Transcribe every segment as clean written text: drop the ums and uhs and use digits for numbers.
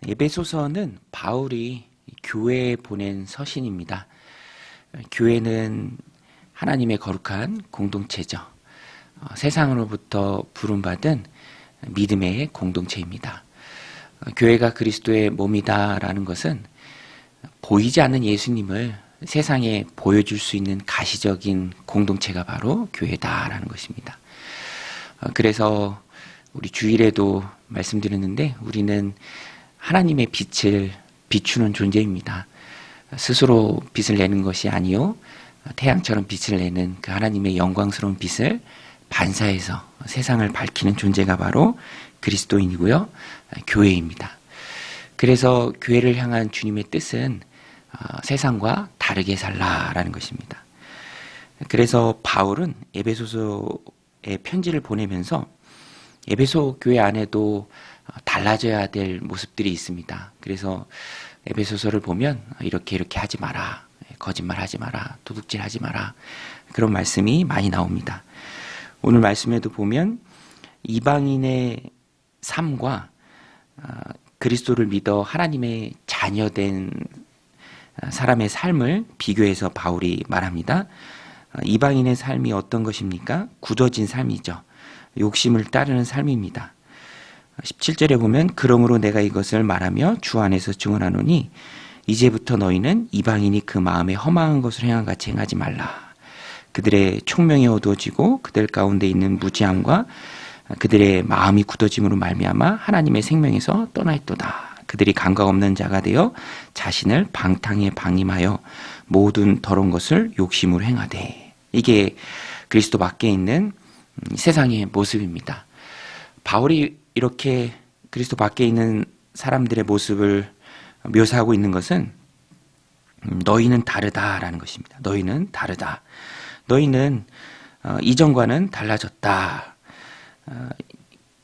에베소서는 바울이 교회에 보낸 서신입니다. 교회는 하나님의 거룩한 공동체죠. 세상으로부터 부름받은 믿음의 공동체입니다. 교회가 그리스도의 몸이다라는 것은 보이지 않는 예수님을 세상에 보여줄 수 있는 가시적인 공동체가 바로 교회다라는 것입니다. 그래서 우리 주일에도 말씀드렸는데 우리는 하나님의 빛을 비추는 존재입니다. 스스로 빛을 내는 것이 아니요 태양처럼 빛을 내는 그 하나님의 영광스러운 빛을 반사해서 세상을 밝히는 존재가 바로 그리스도인이고요, 교회입니다. 그래서 교회를 향한 주님의 뜻은 세상과 다르게 살라라는 것입니다. 그래서 바울은 에베소서에 편지를 보내면서 에베소 교회 안에도 달라져야 될 모습들이 있습니다. 그래서 에베소서를 보면 이렇게 하지 마라, 거짓말하지 마라, 도둑질하지 마라, 그런 말씀이 많이 나옵니다. 오늘 말씀에도 보면 이방인의 삶과 그리스도를 믿어 하나님의 자녀된 사람의 삶을 비교해서 바울이 말합니다. 이방인의 삶이 어떤 것입니까? 굳어진 삶이죠. 욕심을 따르는 삶입니다. 17절에 보면 그러므로 내가 이것을 말하며 주 안에서 증언하노니 이제부터 너희는 이방인이 그 마음에 허망한 것을 행한 같이 행하지 말라. 그들의 총명이 어두워지고 그들 가운데 있는 무지함과 그들의 마음이 굳어짐으로 말미암아 하나님의 생명에서 떠나 있도다. 그들이 감각 없는 자가 되어 자신을 방탕에 방임하여 모든 더러운 것을 욕심으로 행하되. 이게 그리스도 밖에 있는 세상의 모습입니다. 바울이 이렇게 그리스도 밖에 있는 사람들의 모습을 묘사하고 있는 것은 너희는 다르다라는 것입니다. 너희는 다르다. 너희는 이전과는 달라졌다.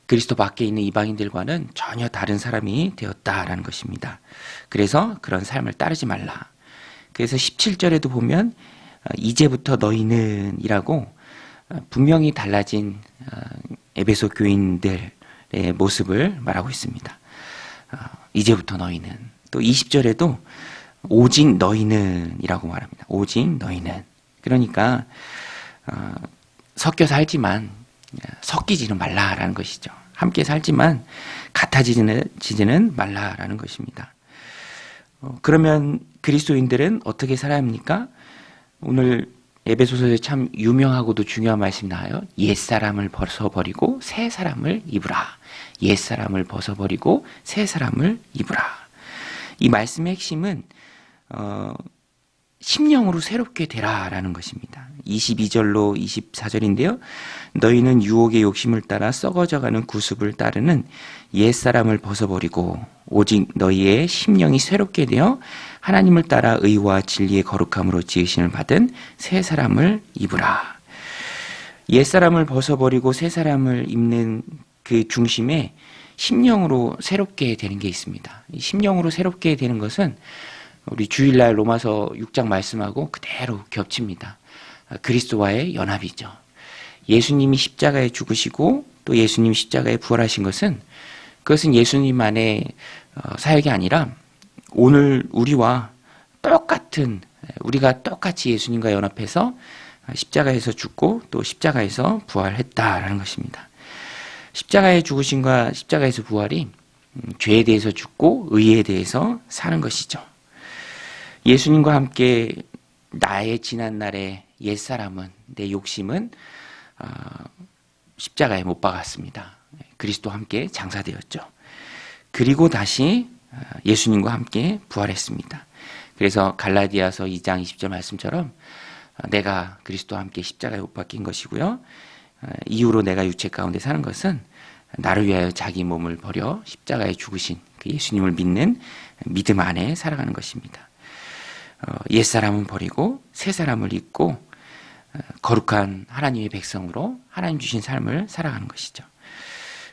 그리스도 밖에 있는 이방인들과는 전혀 다른 사람이 되었다라는 것입니다. 그래서 그런 삶을 따르지 말라. 그래서 17절에도 보면 이제부터 너희는 이라고 분명히 달라진 에베소 교인들의 모습을 말하고 있습니다. 이제부터 너희는. 또 20절에도 오직 너희는 이라고 말합니다. 오직 너희는. 그러니까 섞여 살지만 섞이지는 말라라는 것이죠. 함께 살지만 같아지지는 말라라는 것입니다. 그러면 그리스도인들은 어떻게 살아야 합니까? 오늘 에베소서에 참 유명하고도 중요한 말씀이 나와요. 옛사람을 벗어버리고 새 사람을 입으라. 옛사람을 벗어버리고 새 사람을 입으라. 이 말씀의 핵심은 심령으로 새롭게 되라라는 것입니다. 22절로 24절인데요. 너희는 유혹의 욕심을 따라 썩어져가는 구습을 따르는 옛사람을 벗어버리고 오직 너희의 심령이 새롭게 되어 하나님을 따라 의와 진리의 거룩함으로 지으심을 받은 새 사람을 입으라. 옛사람을 벗어버리고 새 사람을 입는 그 중심에 심령으로 새롭게 되는 게 있습니다. 이 심령으로 새롭게 되는 것은 우리 주일날 로마서 6장 말씀하고 그대로 겹칩니다. 그리스도와의 연합이죠. 예수님이 십자가에 죽으시고 또 예수님 십자가에 부활하신 것은 그것은 예수님 안의 사역이 아니라 오늘 우리와 똑같은, 우리가 똑같이 예수님과 연합해서 십자가에서 죽고 또 십자가에서 부활했다라는 것입니다. 십자가의 죽으심과 십자가에서 부활이 죄에 대해서 죽고 의에 대해서 사는 것이죠. 예수님과 함께 나의 지난날의 옛사람은, 내 욕심은 십자가에 못 박았습니다. 그리스도와 함께 장사되었죠. 그리고 다시 예수님과 함께 부활했습니다. 그래서 갈라디아서 2장 20절 말씀처럼 내가 그리스도와 함께 십자가에 못 박힌 것이고요. 이후로 내가 육체 가운데 사는 것은 나를 위하여 자기 몸을 버려 십자가에 죽으신 그 예수님을 믿는 믿음 안에 살아가는 것입니다. 옛사람은 버리고 새 사람을 입고 거룩한 하나님의 백성으로 하나님 주신 삶을 살아가는 것이죠.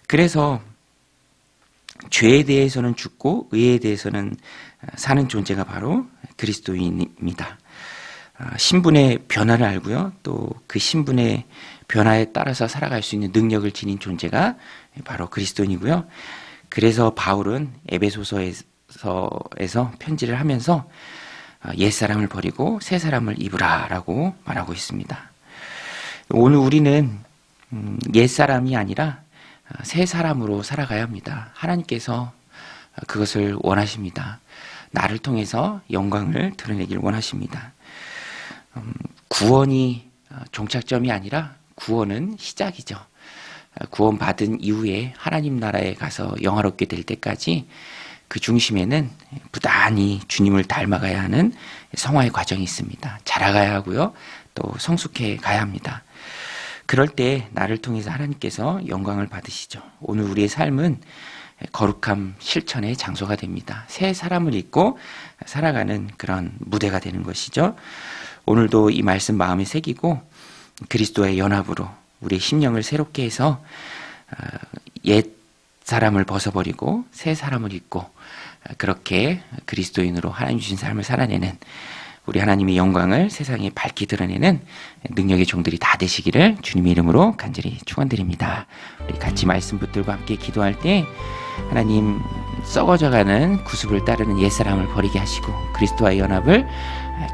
그래서 죄에 대해서는 죽고 의에 대해서는 사는 존재가 바로 그리스도인입니다. 신분의 변화를 알고요. 또 그 신분의 변화에 따라서 살아갈 수 있는 능력을 지닌 존재가 바로 그리스도인이고요. 그래서 바울은 에베소서에서 편지를 하면서 옛사람을 버리고 새 사람을 입으라 라고 말하고 있습니다. 오늘 우리는 옛사람이 아니라 새 사람으로 살아가야 합니다. 하나님께서 그것을 원하십니다. 나를 통해서 영광을 드러내길 원하십니다. 구원이 종착점이 아니라 구원은 시작이죠. 구원받은 이후에 하나님 나라에 가서 영화롭게 될 때까지 그 중심에는 부단히 주님을 닮아가야 하는 성화의 과정이 있습니다. 자라가야 하고요. 또 성숙해 가야 합니다. 그럴 때 나를 통해서 하나님께서 영광을 받으시죠. 오늘 우리의 삶은 거룩함 실천의 장소가 됩니다. 새 사람을 입고 살아가는 그런 무대가 되는 것이죠. 오늘도 이 말씀 마음에 새기고 그리스도의 연합으로 우리의 심령을 새롭게 해서 옛 사람을 벗어버리고 새 사람을 입고 그렇게 그리스도인으로 하나님 주신 삶을 살아내는 우리 하나님의 영광을 세상에 밝히 드러내는 능력의 종들이 다 되시기를 주님의 이름으로 간절히 축원드립니다. 우리 같이 말씀 붙들고 함께 기도할 때 하나님 썩어져가는 구습을 따르는 옛사람을 버리게 하시고 그리스도와의 연합을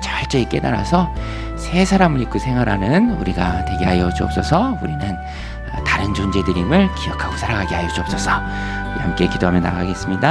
철저히 깨달아서 새 사람을 입고 생활하는 우리가 되게 하여 주옵소서. 우리는 다른 존재들임을 기억하고 살아가게 하여 주옵소서. 우리 함께 기도하며 나가겠습니다.